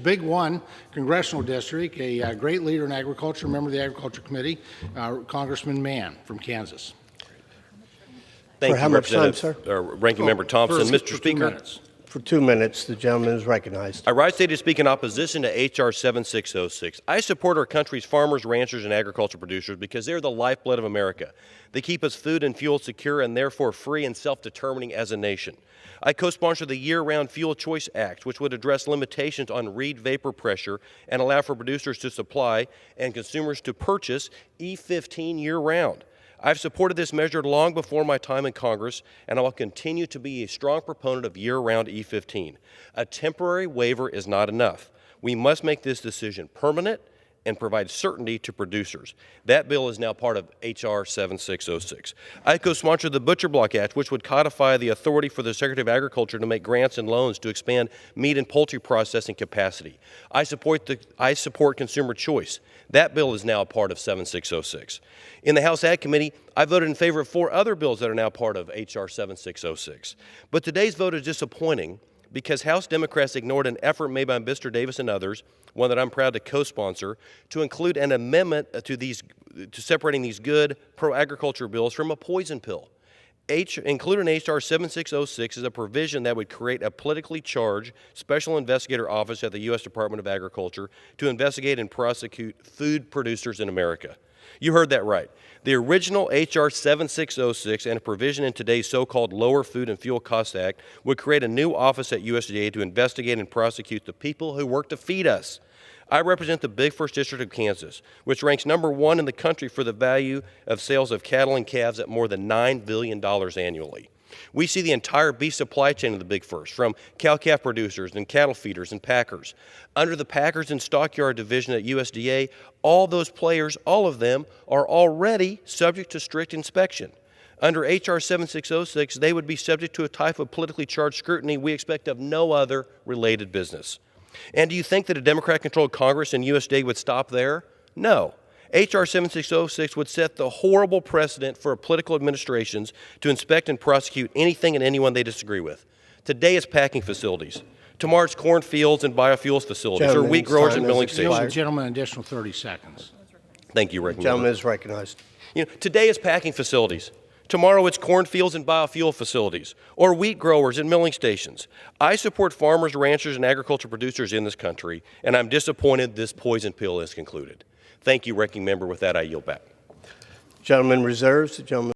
Big One Congressional District, a great leader in agriculture, member of the Agriculture Committee, Congressman Mann from Kansas. Thank how you, much time, Ranking Member Thompson. Mr. Speaker, For 2 minutes, the gentleman is recognized. I rise today to speak in opposition to H.R. 7606. I support our country's farmers, ranchers, and agriculture producers because they're the lifeblood of America. They keep us food and fuel secure and therefore free and self-determining as a nation. I co-sponsor the Year-Round Fuel Choice Act, which would address limitations on reed vapor pressure and allow for producers to supply and consumers to purchase E15 year-round. I've supported this measure long before my time in Congress, and I will continue to be a strong proponent of year-round E15. A temporary waiver is not enough. We must make this decision permanent and provide certainty to producers. That bill is now part of H.R. 7606. I co-sponsor the Butcher Block Act, which would codify the authority for the Secretary of Agriculture to make grants and loans to expand meat and poultry processing capacity. I support consumer choice. That bill is now a part of 7606. In the House Ag Committee, I voted in favor of 4 other bills that are now part of H.R. 7606. But today's vote is disappointing because House Democrats ignored an effort made by Mr. Davis and others, one that I'm proud to co-sponsor, to include an amendment to separating these good pro-agriculture bills from a poison pill. Included in H.R. 7606 is a provision that would create a politically charged special investigator office at the U.S. Department of Agriculture to investigate and prosecute food producers in America. You heard that right. The original H.R. 7606 and a provision in today's so-called Lower Food and Fuel Cost Act would create a new office at USDA to investigate and prosecute the people who work to feed us. I represent the Big First District of Kansas, which ranks #1 in the country for the value of sales of cattle and calves at more than $9 billion annually. We see the entire beef supply chain of the Big First, from cow-calf producers and cattle feeders and packers. Under the Packers and Stockyard Division at USDA, all those players, all of them, are already subject to strict inspection. Under H.R. 7606, they would be subject to a type of politically charged scrutiny we expect of no other related business. And do you think that a Democrat-controlled Congress and USDA would stop there? No. H.R. 7606 would set the horrible precedent for political administrations to inspect and prosecute anything and anyone they disagree with. Today it's packing facilities. Tomorrow it's cornfields and biofuels facilities, or wheat growers and milling stations. Gentlemen, an additional 30 seconds. Thank you, Rick. The gentleman is recognized. Today it's packing facilities. Tomorrow it's cornfields and biofuel facilities, or wheat growers and milling stations. I support farmers, ranchers, and agriculture producers in this country, and I'm disappointed this poison pill is concluded. Thank you, Ranking Member. With that, I yield back. Gentleman reserves. The gentleman